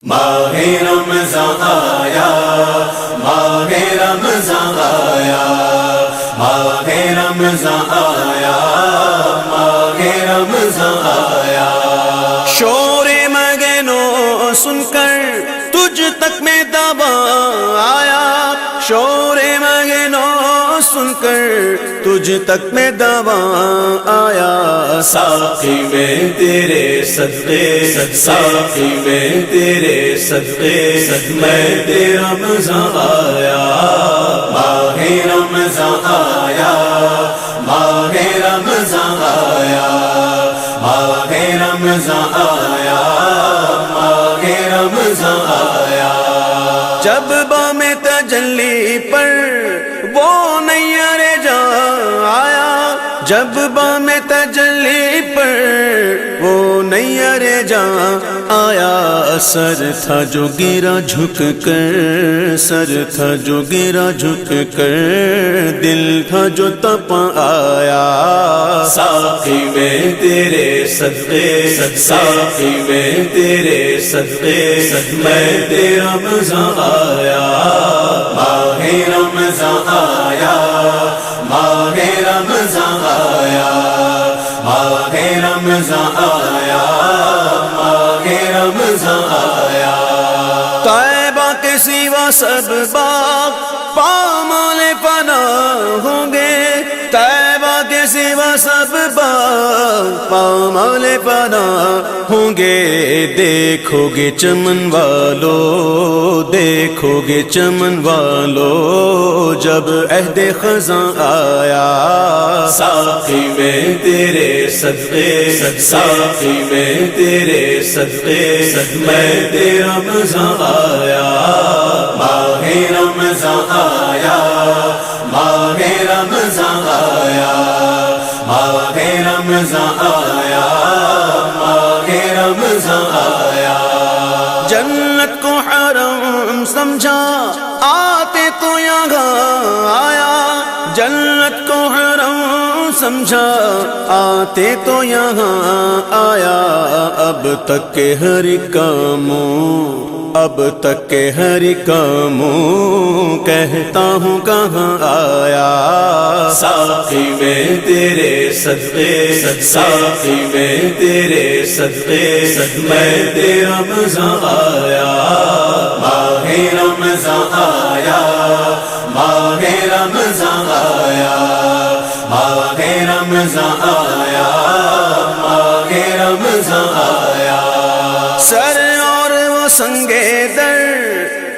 ماہ رمضان آیا، ماہ رمضان آیا، ماہ رمضان آیا، ماہ رمضان آیا۔ شور مگنو سن کر تجھ تک میں دبا آیا، شور مگنو سن کر تجھ تک میں دبا آیا۔ ساقی میں تیرے صدقے، ساقی میں تیرے صدقے، میں تیرا رمضان آیا، ماہ رمضان آیا، ماہ رمضان آیا، ماہ رمضان آیا، ماہ رمضان آیا۔ جب بام تجلی پر وہ نیر جا آیا، جب بام تجلی پر وہ نیر جا آیا۔ سر تھا جو گرا جھک کر، سر تھا جو گرا جھک کر، دل تھا جو تپا آیا۔ ساقی میں تیرے صدقے، ساقی میں تیرے صدقے، میں تیرا رمضان آیا، ماہ رمضان آیا، ماہ رمضان آیا، ماہ رمضان آیا، ماہ رمضان آیا۔ طیبہ کے سوا سب باغ پامال فنا ہوں گے، طیبہ کے سوا سب باغ پامال فنا ہوں گے۔ دیکھو گے چمن والو، دیکھو گے چمن والو، جب عہد خزاں آیا۔ ساقی میں تیرے صدقے، ساقی میں تیرے صدقے، میں تیرا رمضان آیا، ماہ رمضان آیا، ماہ رمضان آیا، ماہ رمضان آیا، ماہ رمضان آیا۔ جنت کو حرم سمجھا آتے تو یہاں آیا، جنت کو حرم سمجھا آتے تو یہاں آیا۔ اب تک کے ہر کاموں، اب تک کے ہر کاموں، کہتا ہوں کہاں آیا۔ ساقی میں تیرے صدقے، ساقی میں تیرے صدقے، میں تیرا رمضان آیا، ماہ رمضان آیا، ماہ رمضان آیا، ماہ رمضان آیا، ماہ رمضان آیا۔ سر اور وہ سنگے در،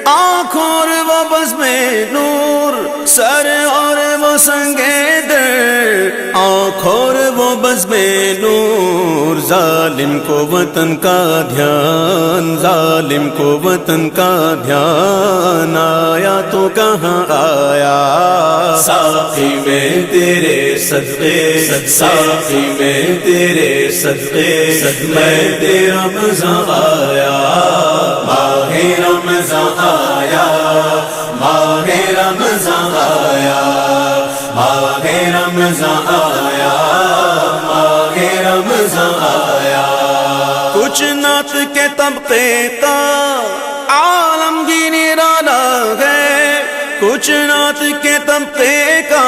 آنکھوں اور وہ بزم نور، سر اور وہ سنگے در، آنکھوں اور وہ بزم نور۔ ظالم کو وطن کا دھیان، ظالم کو وطن کا دھیان آیا تو کہاں آیا۔ ساقی میں تیرے صدقے، ساقی میں تیرے صدقے، میں تیرا رمضان آیا، ماہ رمضان آیا، ماہ رمضان آیا، ماہ رمضان آیا، ماہ رمضان آیا۔ کچھ نعت کے طبقے کا عالمگیر نرالا ہے، کچھ نعت کے طبقے کا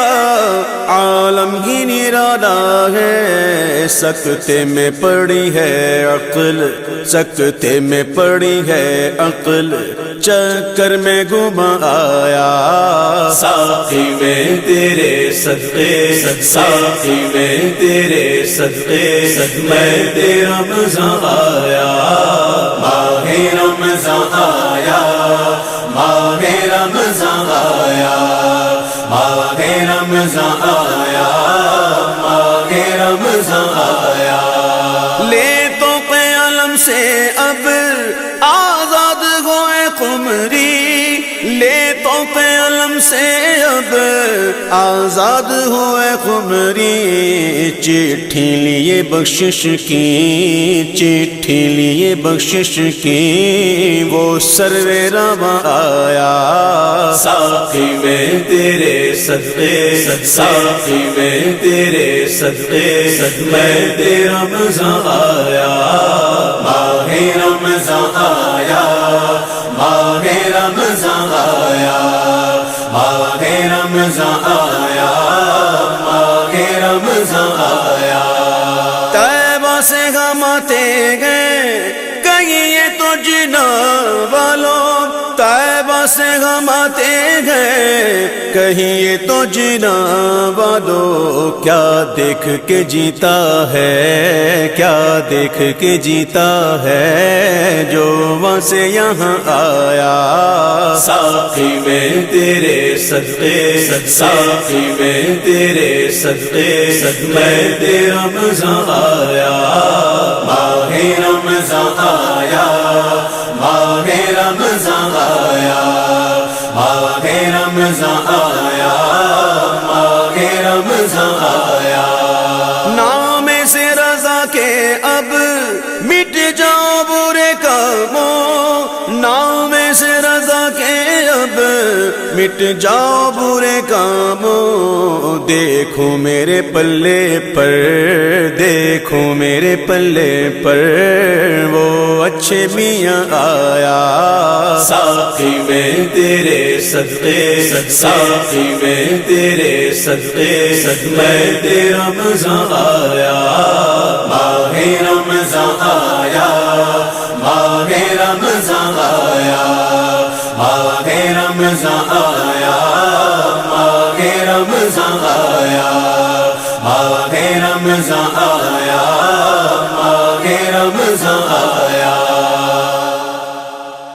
عالمگیر نرالا ہے۔ سکتے میں پڑی ہے عقل، سکتے میں پڑی ہے عقل، چکر میں گما آیا۔ ساقی میں تیرے صدقے، ساقی میں تیرے صدقے، میں تیرا رمضان آیا، ماہ رمضان آیا، ماہ رمضان آیا، ماہ رمضان آیا، ماہ رمضان آیا۔ لے تو قلم سے اب آزاد ہوئے قمری، لے تو قلم سے اب آزاد ہوئے قمری۔ چٹھی لیے بخشش کی، چٹھی لیے بخشش کی، وہ سرو رواں آیا۔ ساقی میں تیرے صدقے، ساقی میں تیرے صدقے، میں تیرا رمضان آیا، ماہ رمضان آیا، رمضان آیا، ماہ رمضان آیا۔ طیبہ سے ہم آتے گئے کہیں یہ تو جنا والوں، طیبہ سے ہم آتے گئے کہیں یہ تو جنا والوں، کیا دیکھ کے جیتا ہے، کیا دیکھ کے جیتا ہے جو وہاں سے یہاں آیا۔ ساقی میں تیرے صدقے، ساقی میں تیرے صدقے، میں تیرا رمضان آیا، ماہ رمضان آیا، ماہ رمضان آیا، ماہ رمضان آیا، ماہ رمضان آیا۔ نام سے رضا کے اب مٹ جاؤ برے کاموں، نام سے رضا کے اب مٹ جاؤ برے کاموں، دیکھو میرے پلے پر، دیکھو میرے پلے پر وہ اچھے میاں آیا۔ ساقی میں تیرے صدقے، ساقی میں تیرے صدقے، میں تیرا رمضان آیا، ماہ رمضان آیا، ماہ رمضان آیا، ماہ رمضان آیا، ماہ رمضان آیا، ماہ رمضان آیا۔